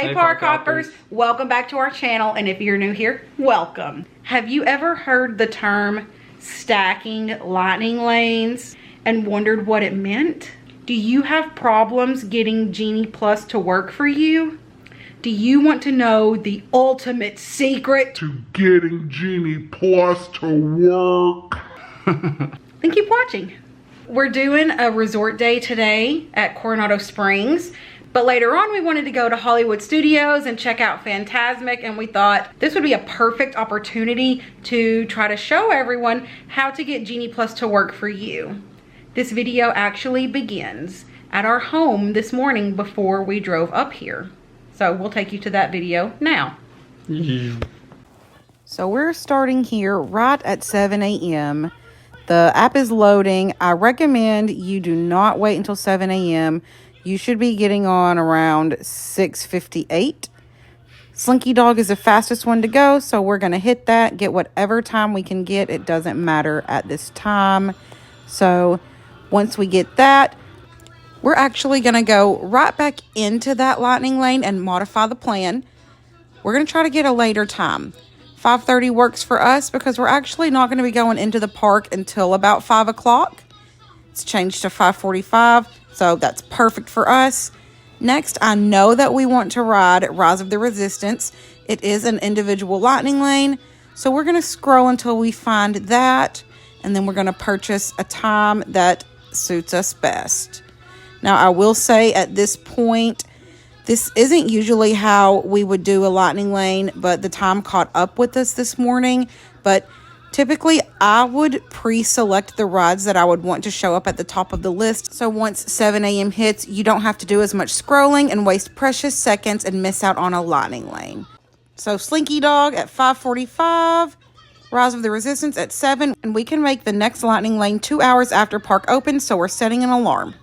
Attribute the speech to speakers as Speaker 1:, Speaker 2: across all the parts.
Speaker 1: Hey Park Hoppers, welcome back to our channel, and if you're new here, welcome. Have you ever heard the term stacking lightning lanes and wondered what it meant? Do you have problems getting Genie Plus to work for you? Do you want to know the ultimate secret
Speaker 2: to getting Genie Plus to work?
Speaker 1: Then keep watching. We're doing a resort day today at Coronado Springs. But later on, we wanted to go to Hollywood Studios and check out Fantasmic, and we thought this would be a perfect opportunity to try to show everyone how to get Genie Plus to work for you. This video actually begins at our home this morning before we drove up here. So we'll take you to that video now. So we're starting here right at 7 a.m. The app is loading. I recommend you do not wait until 7 a.m. You should be getting on around 6:58. Slinky Dog is the fastest one to go, so we're going to hit that, get whatever time we can get. It doesn't matter at this time. So once we get that, we're actually going to go right back into that lightning lane and modify the plan. We're going to try to get a later time. 5:30 works for us because we're actually not going to be going into the park until about 5 o'clock. It's changed to 5:45. So that's perfect for us. Next, I know that we want to ride Rise of the Resistance. It is an individual lightning lane. So we're going to scroll until we find that. And then we're going to purchase a time that suits us best. Now, I will say at this point, this isn't usually how we would do a lightning lane, but the time caught up with us this morning. But typically, I would pre-select the rides that I would want to show up at the top of the list. So once 7 a.m. hits, you don't have to do as much scrolling and waste precious seconds and miss out on a lightning lane. So Slinky Dog at 5:45, Rise of the Resistance at 7, and we can make the next lightning lane 2 hours after park opens, so we're setting an alarm.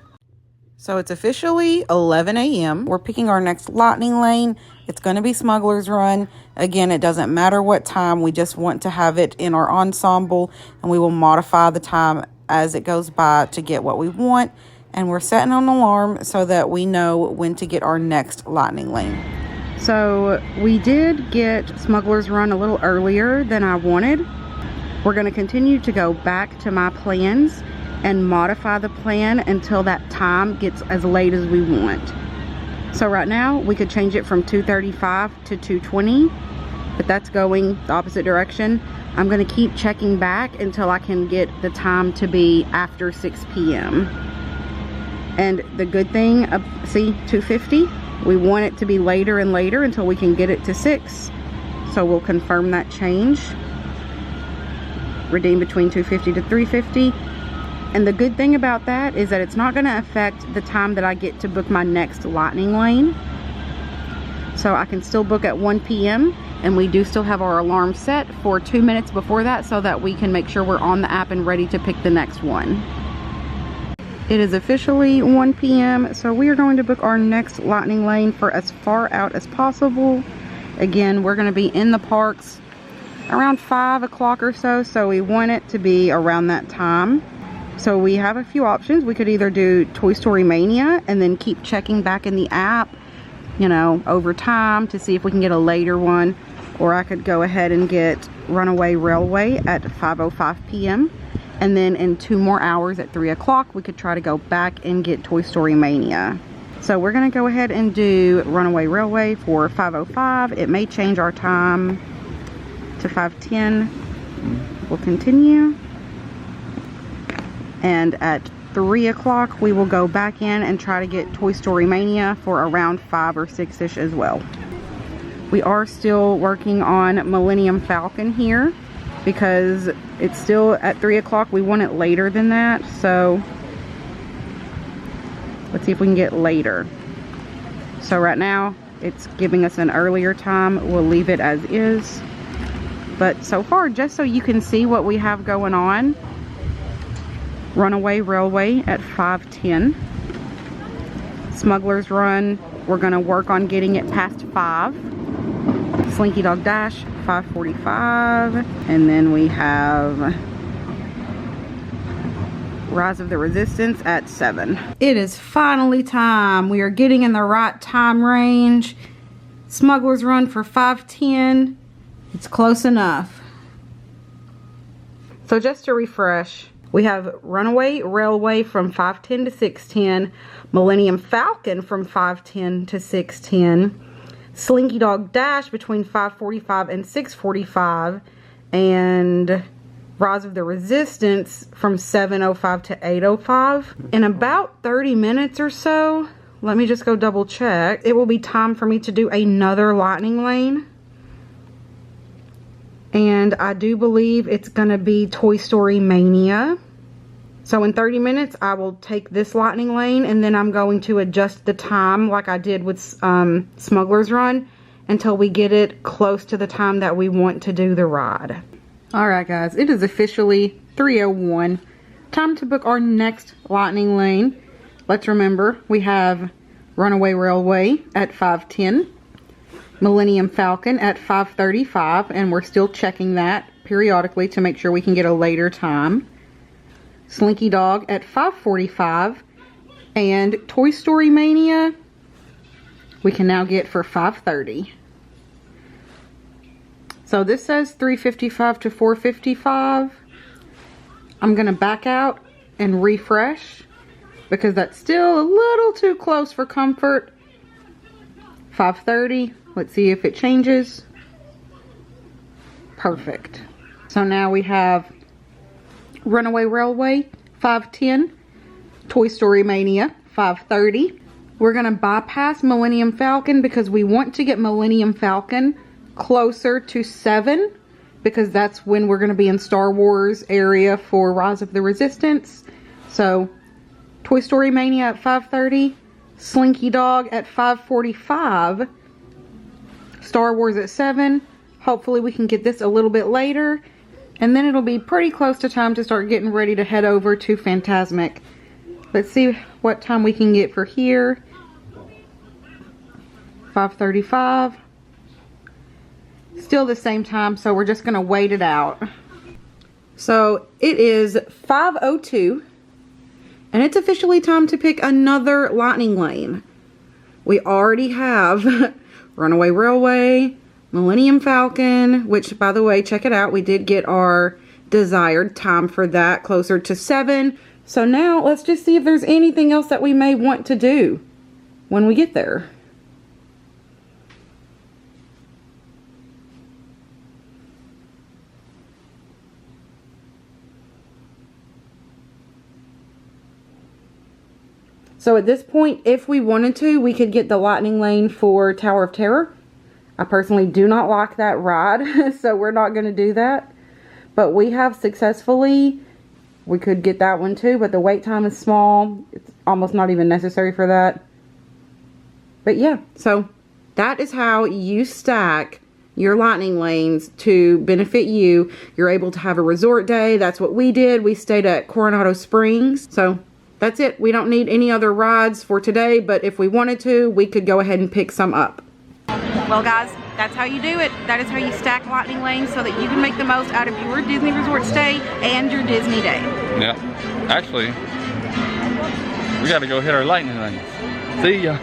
Speaker 1: So it's officially 11 a.m. We're picking our next lightning lane. It's going to be Smuggler's Run. Again, it doesn't matter what time. We just want to have it in our ensemble, and we will modify the time as it goes by to get what we want. And we're setting an alarm so that we know when to get our next lightning lane. So we did get Smuggler's Run a little earlier than I wanted. We're going to continue to go back to my plans and modify the plan until that time gets as late as we want. So right now we could change it from 2:35 to 2:20, but that's going the opposite direction. I'm going to keep checking back until I can get the time to be after 6 p.m. And the good thing, see, 2:50, we want it to be later and later until we can get it to 6. So we'll confirm that change. Redeem between 2:50 to 3:50. And the good thing about that is that it's not going to affect the time that I get to book my next lightning lane. So I can still book at 1 p.m. and we do still have our alarm set for 2 minutes before that so that we can make sure we're on the app and ready to pick the next one. It is officially 1 p.m. so we are going to book our next lightning lane for as far out as possible. Again, we're going to be in the parks around 5 o'clock or so, so we want it to be around that time. So we have a few options. We could either do Toy Story Mania and then keep checking back in the app, you know, over time to see if we can get a later one. Or I could go ahead and get Runaway Railway at 5:05 p.m. And then in 2 more hours at 3 o'clock, we could try to go back and get Toy Story Mania. So we're going to go ahead and do Runaway Railway for 5:05. It may change our time to 5:10. We'll continue. And at 3 o'clock, we will go back in and try to get Toy Story Mania for around 5 or 6-ish as well. We are still working on Millennium Falcon here because it's still at 3 o'clock. We want it later than that. So let's see if we can get later. So right now, it's giving us an earlier time. We'll leave it as is. But so far, just so you can see what we have going on, Runaway Railway at 5:10. Smuggler's Run, we're going to work on getting it past 5. Slinky Dog Dash, 5:45. And then we have Rise of the Resistance at 7. It is finally time. We are getting in the right time range. Smuggler's Run for $5.10. It's close enough. So just to refresh, we have Runaway Railway from $5.10 to $6.10, Millennium Falcon from $5.10 to $6.10, Slinky Dog Dash between $5.45 and $6.45, and Rise of the Resistance from $7.05 to $8.05. In about 30 minutes or so, let me just go double check, it will be time for me to do another lightning lane. And I do believe it's going to be Toy Story Mania. So in 30 minutes, I will take this lightning lane, and then I'm going to adjust the time like I did with Smuggler's Run until we get it close to the time that we want to do the ride. Alright guys, it is officially 3:01. Time to book our next lightning lane. Let's remember, we have Runaway Railway at $5.10. Millennium Falcon at $5.35, and we're still checking that periodically to make sure we can get a later time. Slinky Dog at $5.45, and Toy Story Mania we can now get for $5.30. So this says $3.55 to $4.55. I'm gonna back out and refresh because that's still a little too close for comfort. $5.30. Let's see if it changes. Perfect. So now we have Runaway Railway, $5.10. Toy Story Mania, $5.30. We're going to bypass Millennium Falcon because we want to get Millennium Falcon closer to 7. Because that's when we're going to be in Star Wars area for Rise of the Resistance. So, Toy Story Mania at $5.30. Slinky Dog at $5.45. Star Wars at 7. Hopefully we can get this a little bit later. And then it'll be pretty close to time to start getting ready to head over to Fantasmic. Let's see what time we can get for here. 5:35. Still the same time, so we're just going to wait it out. So it is 5:02. And it's officially time to pick another lightning lane. We already have Runaway Railway, Millennium Falcon, which, by the way, check it out. We did get our desired time for that, closer to 7. So now let's just see if there's anything else that we may want to do when we get there. So at this point, if we wanted to, we could get the lightning lane for Tower of Terror. I personally do not like that ride, so we're not going to do that. But we have successfully, we could get that one too, but the wait time is small. It's almost not even necessary for that. But yeah, so that is how you stack your lightning lanes to benefit you. You're able to have a resort day. That's what we did. We stayed at Coronado Springs. So that's it. We don't need any other rides for today, but if we wanted to, we could go ahead and pick some up. Well guys, that's how you do it. That is how you stack lightning lanes so that you can make the most out of your Disney resort stay and your Disney day.
Speaker 3: Yeah, actually, we gotta go hit our lightning lanes. See ya.